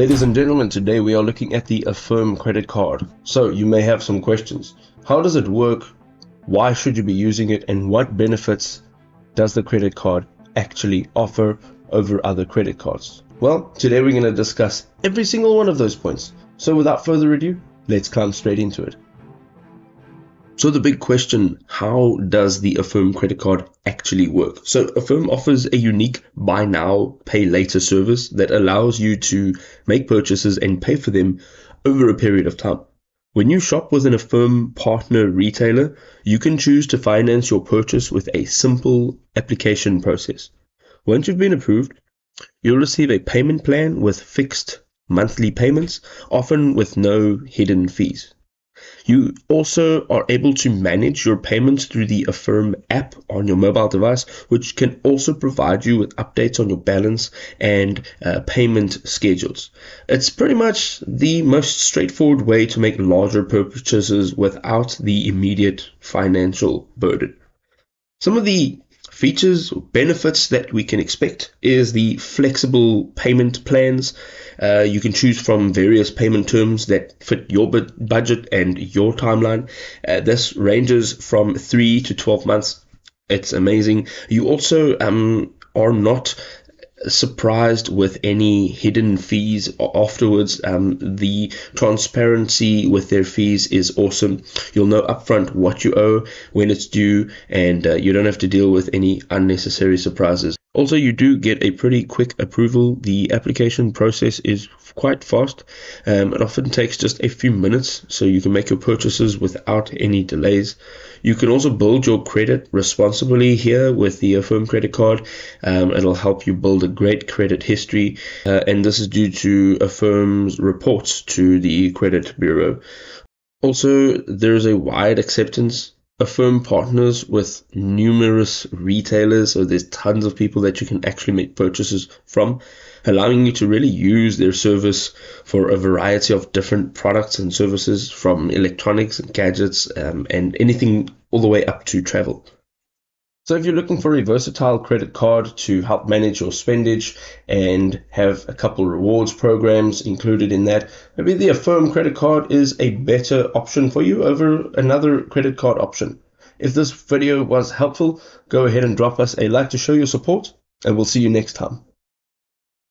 Ladies and gentlemen, today we are looking at the Affirm Credit Card. So you may have some questions. How does it work? Why should you be using it? And what benefits does the credit card actually offer over other credit cards? Well, today we're going to discuss every single one of those points. So without further ado, let's climb straight into it. So the big question, how does the Affirm credit card actually work? So Affirm offers a unique buy now, pay later service that allows you to make purchases and pay for them over a period of time. When you shop with an Affirm partner retailer, you can choose to finance your purchase with a simple application process. Once you've been approved, you'll receive a payment plan with fixed monthly payments, often with no hidden fees. You also are able to manage your payments through the Affirm app on your mobile device, which can also provide you with updates on your balance and payment schedules. It's pretty much the most straightforward way to make larger purchases without the immediate financial burden. Some of the features or benefits that we can expect is the flexible payment plans. You can choose from various payment terms that fit your budget and your timeline. This ranges from 3 to 12 months. It's amazing. You also are not surprised with any hidden fees afterwards. The transparency with their fees is awesome. You'll know upfront what you owe, when it's due, and you don't have to deal with any unnecessary surprises. Also, you do get a pretty quick approval. The application process is quite fast. It often takes just a few minutes, so you can make your purchases without any delays. You can also build your credit responsibly here with the Affirm Credit Card. It'll help you build a great credit history, and this is due to Affirm's reports to the credit bureau. Also, there is a wide acceptance. Affirm partners with numerous retailers, so there's tons of people that you can actually make purchases from, allowing you to really use their service for a variety of different products and services, from electronics and gadgets and anything all the way up to travel. So if you're looking for a versatile credit card to help manage your spendage and have a couple rewards programs included in that, maybe the Affirm credit card is a better option for you over another credit card option. If this video was helpful, go ahead and drop us a like to show your support, and we'll see you next time.